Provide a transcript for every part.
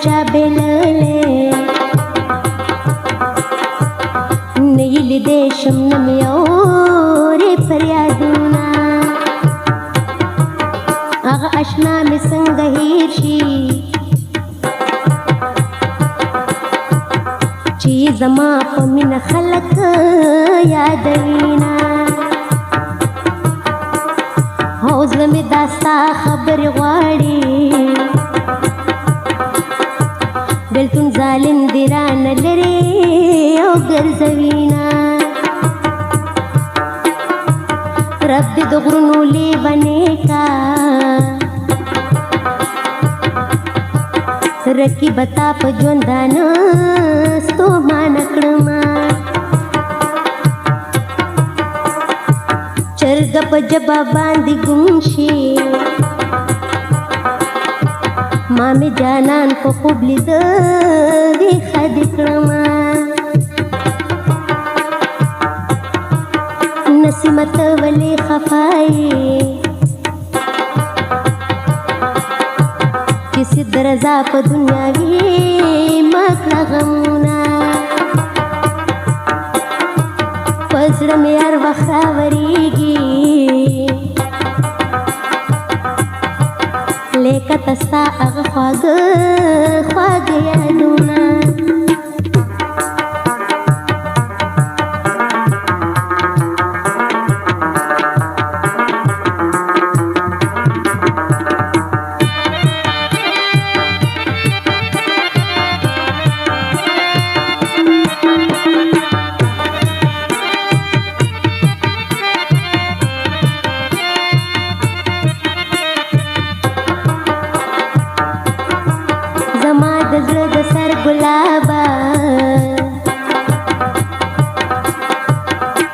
चा बेलले नील देशम नमयोरे फरियादुना आगा अशना में संगहीर्षी चीज मा पमिन खलक यादवीना हौजल में दास्ता खबर वाड़ी बेल्तुन जालिम दिरान लरे ओ गर्जवीना रब दुगरुनु ले बने का रकी बता पजोंदान स्तो मानकड़मा चरग पजबा बांधी गुंशी मामे जानान को खुबली दे खदिक्रमा नसीमत वले खफाई किसी दरजा प दुनियावी मकड़ा गमुना पजड़ में यार वखरावरीगी लेका तस्ता अग ख्वाग यादुना सर गुलाबा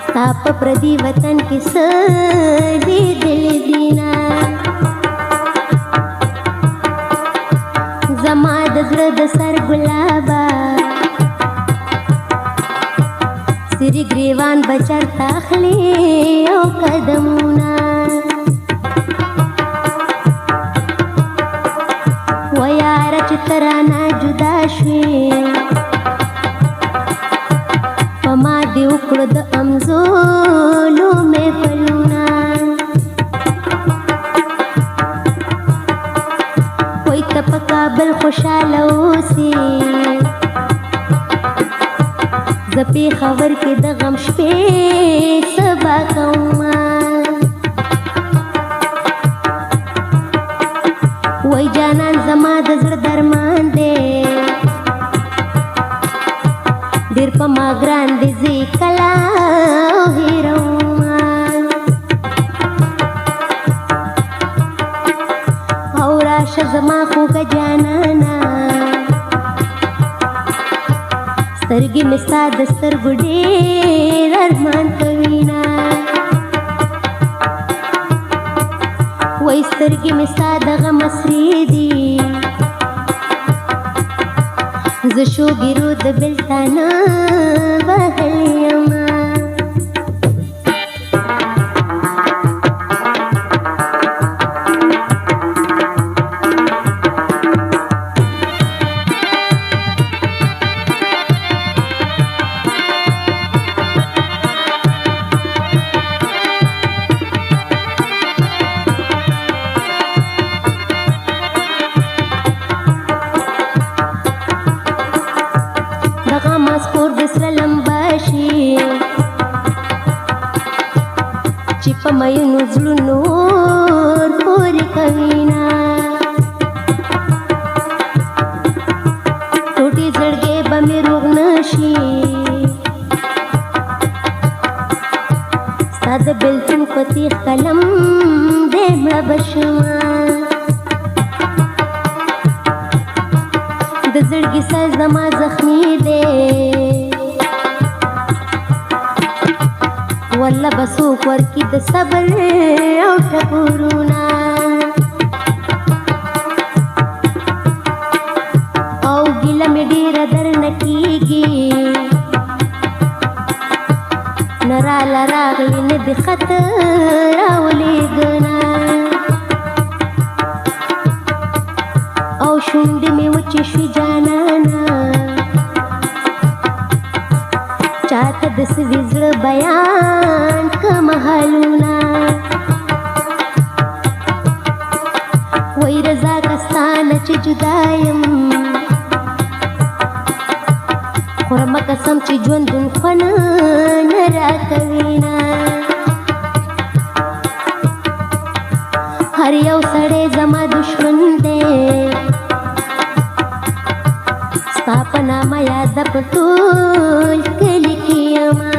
ताप प्रदी वतन की सदी दिल दीना जमाद जरद सर गुलाबा सिरी ग्रीवान बचर ताखले ओ कदमुना चितराना जुदाशी पमा दे उकड़द अमजोलो में पलूना कोई तपकाबल खुशालो से जपी खबर के दगम शपे सबा कौमा वही जानान जमा दजर दरमान दे दिर पमा ग्रान दिजी कला हिरोमा और आशा जमा को का जानाना सरगी में साद सर गुडेर अरमान कवीना वही सरगी में सादग मसरीदी जशो गिरुद बिल्ताना बहलियमा चिपमयनु जुलुनूर पूरी कवीना टूटी जड़गे बमे रुग्नशी साद बिल्तुन पति कलम दे बशमा زړګي سر زما زخمی دی والله بسوک ورکی د صبر او ټکورونه او ګیله مې ډېره درنه کېږي نه راله راغلي نه دې خط راولېږه او شونډې مې وچې شوې جانانه چاته د سوي زړه بیان کمه حالونه وای رضا کستانه چې جدا یم خورمه قسم چې ژوندون خوند نه راکوینه هر یو سړی زما دشمن دی ستا په نامه یاده په ټول کلي کې یمه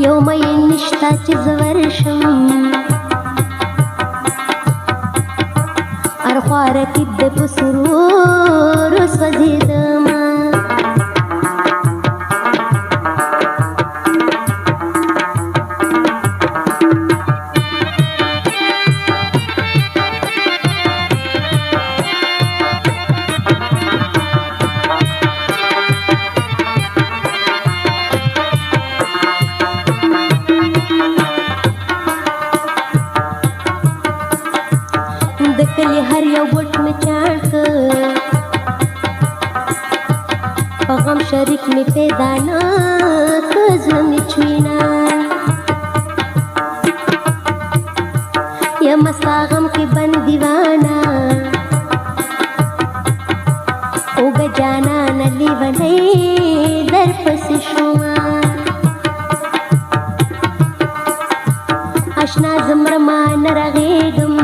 یو مین نشته چې زه ورشم هر خوا رقیب دی په سرورو سوځېدمه د کلي هر یو ګوټ مې چاڼ کړ په غم شریک مې پیدا نه کړ زړه مې چوینه یم ستا غم کې بندیوانه اوږه جانانه لیونۍ درپسې شومه اشنا زمرمه نه رغېږم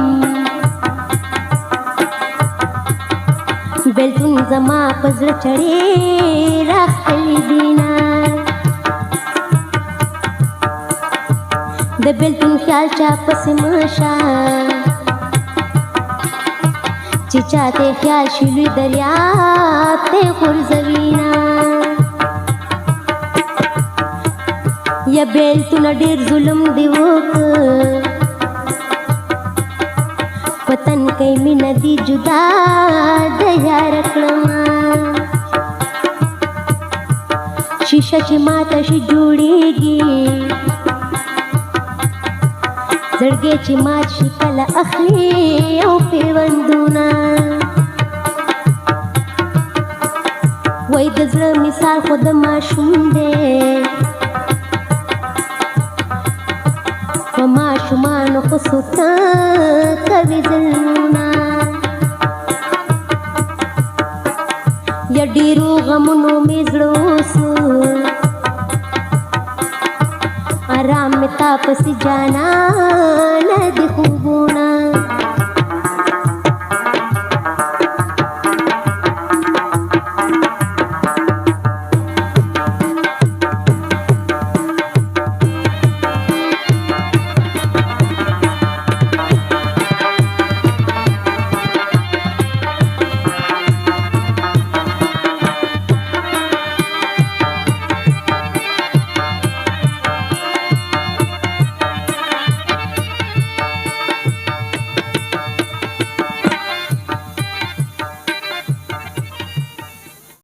بیلتون زما په زړه چړې راښکلي دینه د بیلتون خیال چا پسې مه شه چې چاته خیال شي لوی دریاب ته غورځوینه یا بیلتونه ډېر ظلم دې وکړ وطن کئی مینه دی جدا د یار کړمه شیشه چې ماته شي جوړېږي زړګی چې مات شي کله اخلي او پیوندونه وای د زړه مثال خو د ماشوم دی په ماشومانو خو څوک کوي ظلمونه یا ډېرو غمونو مې زړه اوس آرام مې تا پسې جانانه د خوبونه